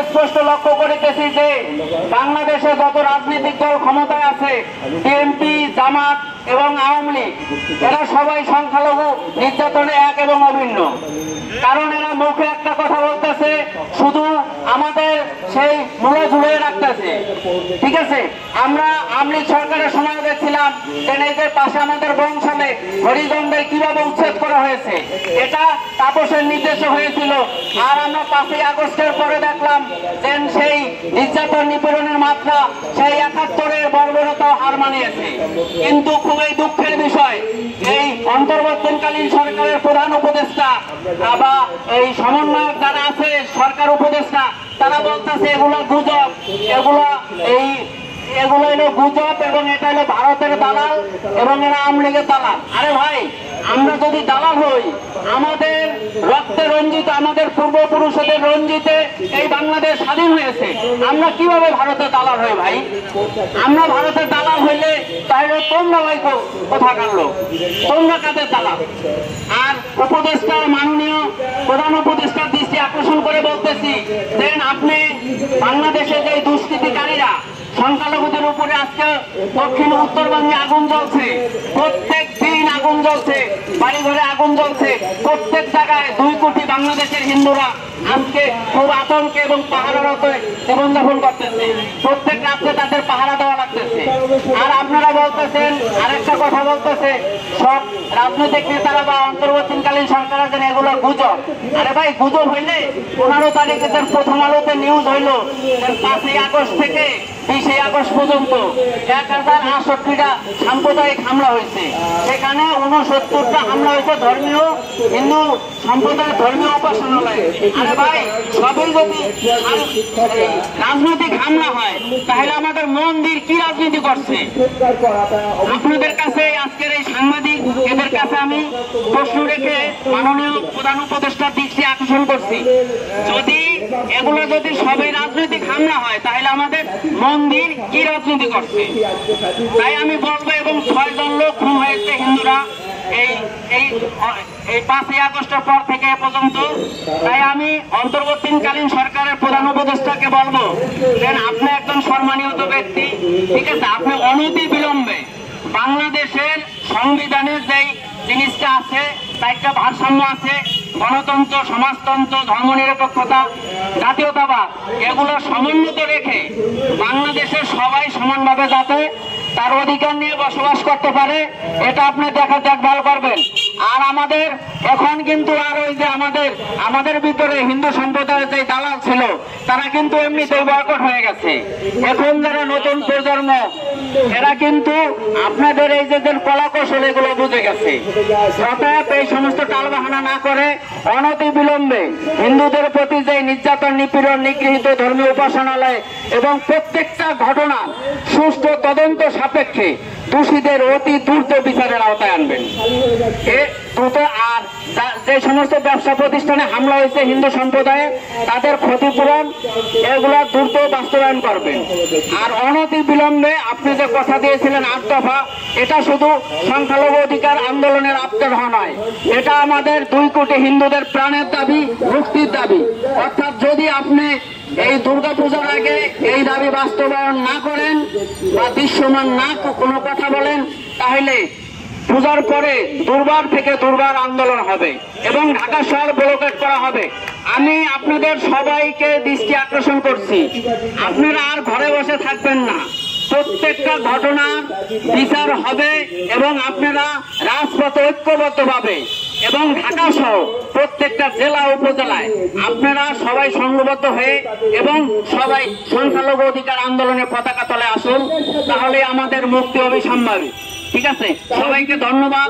স্পষ্ট লক্ষ্য করিতেছি যে বাংলাদেশে যত রাজনৈতিক দল ক্ষমতায় আছে, বিএনপি, জামাত এবং আওয়ামী লীগ, এরা সবাই সংখ্যালঘু নির্যাতনে এক এবং অভিন্ন। কারণ এরা মুখে একটা কথা বলতেছে, শুধু আমাদের সেই মূলে ঝুলিয়ে রাখতেছে। ঠিক আছে, আমরা আওয়ামী লীগ সরকারের সময় দেখছিলাম যে পাশে আমাদের বংশালে হরিজনদের কিভাবে উচ্ছেদ করা হয়েছে, এটা তাপসের নির্দেশে হয়েছিল। আর আমরা 5ই আগস্টের পরে দেখলাম যে সেই নির্যাতন নিপীড়নের মাত্রা সেই 71-এর বর্বরতা হার মানিয়েছে। কিন্তু খুবই দুঃখের বিষয়, এই অন্তর্বর্তীকালীন সরকারের প্রধান উপদেষ্টা বা এই সমন্বয়ক যারা আছে সরকার উপদেষ্টা, তারা বলতেছে এগুলো গুজব, এগুলো হলো গুজব এবং এটা হলো ভারতের দালাল এবং এরা আওয়ামী লীগের দালাল। আরে ভাই, আমরা যদি দালাল হই, আমাদের রক্তে রঞ্জিত, আমাদের পূর্বপুরুষদের রঞ্জিতে এই বাংলাদেশ স্বাধীন হয়েছে, আমরা কিভাবে ভারতের দালাল হই ভাই? আমরা ভারতের দালাল হইলে তাহলে তোমরা ভাই কোথা কাটলো, তোমরা কাদের দালাল? আর উপদেষ্টা, মাননীয় প্রধান উপদেষ্টার দৃষ্টি আকর্ষণ করে বলতেছি যে আপনি বাংলাদেশে যে দুষ্কৃতিকারীরা সংখ্যালঘুদের উপরে আজকে দক্ষিণ উত্তরবঙ্গে আগুন জ্বলছে, প্রত্যেক দিন আগুন জ্বলছে, বাড়ি ঘরে আগুন জ্বলছে, প্রত্যেক জায়গায় 2 কোটি বাংলাদেশের হিন্দুরা আজকে খুব আতঙ্কে এবং পাহারারত জীবনযাপন করতেছে। প্রত্যেক রাত্রে তাদের পাহারা দেওয়া লাগতেছে। আর আপনারা বলতেছেন, আরেকটা কথা বলতেছে, সব রাজনৈতিক নেতারা বা অন্তর্বর্তীকালীন সরকারের জন্য এগুলো গুজব। আরে ভাই, গুজব হইলে 15 তারিখে প্রথম আলোতে নিউজ হইল 5ই আগস্ট থেকে 20 আগস্ট পর্যন্ত 1068টা সাম্প্রদায়িক হামলা হয়েছে। সেখানে 69টা হামলা হয়েছে ধর্মীয় হিন্দু সম্প্রদায়ের ধর্মীয় উপাসনালয়ে। আরে ভাই, সবই যদি রাজনৈতিক হামলা হয়, তাহলে আমাদের মন্দির কি রাজনীতি করছে? আপনাদের কাছে আজকের এই সাংবাদিক এদের কাছে আমি প্রশ্ন রেখে মাননীয় প্রধান উপদেষ্টার দৃষ্টি আকর্ষণ করছি, এগুলো যদি সবই রাজনৈতিক হামলা হয়, তাহলে আমাদের মন্দির কি রাজনীতি করছে? তাই আমি বলবো, এবং 6 জন লোক খুন হয়েছে হিন্দুরা এই 5ই আগস্টের পর থেকে এ পর্যন্ত। তাই আমি অন্তর্বর্তীকালীন সরকারের প্রধান উপদেষ্টাকে বলবো, আপনি একজন সম্মানিত ব্যক্তি, ঠিক আছে, আপনি অনতি বিলম্বে বাংলাদেশের সংবিধানের যেই জিনিসটা আছে, তার একটা ভারসাম্য আছে, গণতন্ত্র, সমাজতন্ত্র, ধর্মনিরপেক্ষতা, জাতীয়তাবাদ, এগুলো সমুন্নত রেখে বাংলাদেশের সবাই সমানভাবে যাতে তার অধিকার নিয়ে বসবাস করতে পারে, এটা আপনি দেখভাল করবেন। আর আমাদের এখন কিন্তু আর ওই যে আমাদের ভিতরে হিন্দু সম্প্রদায়ের যে দালাল ছিল, তারা কিন্তু এমনিতেই বয়কট হয়ে গেছে। এখন যারা নতুন প্রজন্ম, এরা কিন্তু আপনাদের এই যে কলাকৌশল এগুলো বুঝে গেছে। অতএব এই সমস্ত টালবাহানা না করে অনতি বিলম্বে হিন্দুদের প্রতি যে নির্যাতন, নিপীড়ন, নিগৃহীত ধর্মীয় উপাসনালয় এবং প্রত্যেকটা ঘটনা সুষ্ঠু তদন্ত সাপেক্ষে দোষীদের অতি দ্রুত বিচারের আওতায় আনবেন। আর যে সমস্ত ব্যবসা প্রতিষ্ঠানে হামলা হয়েছে হিন্দু সম্প্রদায়ে, তাদের ক্ষতিপূরণ এগুলো দ্রুত বাস্তবায়ন করবেন। আর অনতি বিলম্বে আপনি যে কথা দিয়েছিলেন 8 দফা, এটা শুধু সংখ্যালঘু অধিকার আন্দোলনের আত্মদাহ নয়, এটা আমাদের 2 কোটি হিন্দুদের প্রাণের দাবি, মুক্তির দাবি। অর্থাৎ যদি আপনি এই দুর্গাপূজার আগে এই দাবি বাস্তবায়ন না করেন বা দৃশ্যমান না কোনো কথা বলেন, তাহলে পূজার পরে দুর্বার থেকে দুর্বার আন্দোলন হবে এবং ঢাকা শহর ব্লকেট করা হবে। আমি আপনাদের সবাইকে দৃষ্টি আকর্ষণ করছি, আপনারা আর ঘরে বসে থাকবেন না, প্রত্যেকটা ঘটনার বিচার হবে এবং আপনারা রাজপথে ঐক্যবদ্ধভাবে এবং ঢাকা সহ প্রত্যেকটা জেলা উপজেলায় আপনারা সবাই সংঘবদ্ধ হয়ে এবং সবাই সংখ্যালঘু অধিকার আন্দোলনের পতাকা তলে আসুন, তাহলে আমাদের মুক্তি হবে সম্ভাবী। ঠিক আছে, সবাইকে ধন্যবাদ।